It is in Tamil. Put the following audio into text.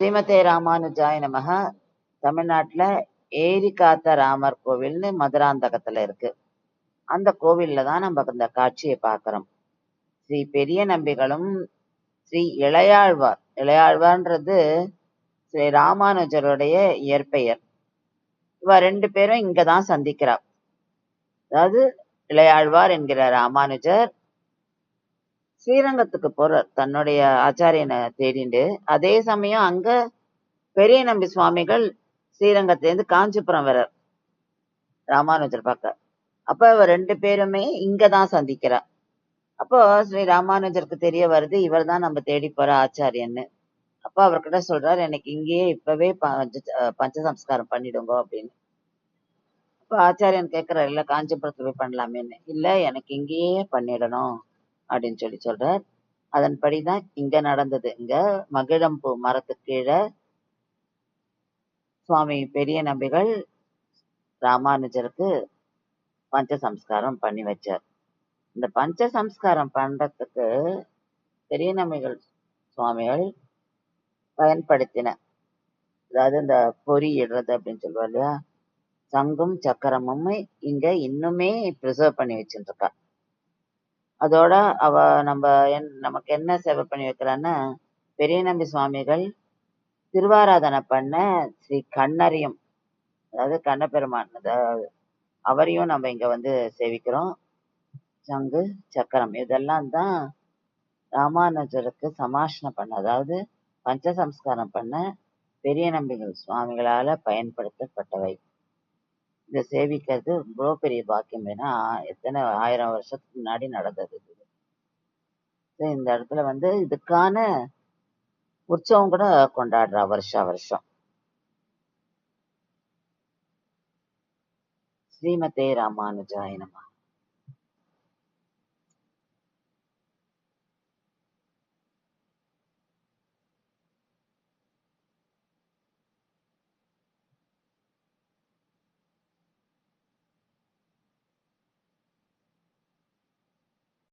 ஸ்ரீமதே ராமானுஜாய நமஹ. தமிழ்நாட்டுல ஏரி காத்த ராமர் கோவில்னு மதுராந்தகத்துல இருக்கு. அந்த கோவில்ல தான் நம்ம இந்த காட்சியை பார்க்கிறோம். ஸ்ரீ பெரிய நம்பிகளும் ஸ்ரீ இளையாழ்வார்ன்றது ஸ்ரீ ராமானுஜருடைய இயற்பெயர். இவ ரெண்டு பேரும் இங்கதான் சந்திக்கிறா. அதாவது இளையாழ்வார் என்கிற ராமானுஜர் ஸ்ரீரங்கத்துக்கு போறார் தன்னுடைய ஆச்சாரியனை தேடிண்டு. அதே சமயம் அங்க பெரிய நம்பி சுவாமிகள் ஸ்ரீரங்கத்திலேருந்து காஞ்சிபுரம் வர்றார் ராமானுஜர் பார்க்க. அப்ப இவர் ரெண்டு பேருமே இங்கதான் சந்திக்கிறா. அப்போ ஸ்ரீ ராமானுஜருக்கு தெரிய வருது இவர் தான் நம்ம தேடி போற ஆச்சாரியன்னு. அப்ப அவர்கிட்ட சொல்றாரு, எனக்கு இங்கேயே இப்பவே பஞ்சசம்ஸ்காரம் பண்ணிடுங்க அப்படின்னு. அப்ப ஆச்சாரியன் கேட்கிறார், இல்ல காஞ்சிபுரத்துல போய் பண்ணலாமேன்னு. இல்ல, எனக்கு இங்கேயே பண்ணிடணும் அப்படின்னு சொல்றார். அதன்படிதான் இங்க நடந்தது. இங்க மகிழம்பூ மரத்துக்கு கீழே சுவாமி பெரிய நம்பிகள் ராமானுஜருக்கு பஞ்சசம்ஸ்காரம் பண்ணி வச்சார். இந்த பஞ்சசம்ஸ்காரம் பண்றதுக்கு பெரிய நம்பிகள் சுவாமிகள் பயன்படுத்தின, அதாவது இந்த பொறி இடுறது அப்படின்னு சொல்லுவா இல்லையா, சங்கும் சக்கரமும் இங்க இன்னுமே ப்ரிசர்வ் பண்ணி வச்சுட்டு இருக்கா. அதோட அவ நமக்கு என்ன சேவை பண்ணி வைக்கிறான்னா, பெரிய நம்பி சுவாமிகள் திருவாராதனை பண்ண ஸ்ரீ கண்ணரியும், அதாவது கண்ணபெருமான், அவரையும் நம்ம இங்க வந்து சேவிக்கிறோம். சங்கு சக்கரம் இதெல்லாம் தான் ராமானுஜருக்கு சமாஷ்ணம் பண்ண, அதாவது பஞ்சசம்ஸ்காரம் பண்ண பெரிய நம்பிகள் சுவாமிகளால பயன்படுத்தப்பட்டவை. இதை சேவிக்கிறது இவ்வளோ பெரிய பாக்கியம். வேணா எத்தனை 1000 வருஷத்துக்கு முன்னாடி நடந்தது. இந்த இடத்துல வந்து இதுக்கான உற்சவம் கூட கொண்டாடுறா வருஷா வருஷம். ஸ்ரீமதே ராமானுஜாய நமஹ.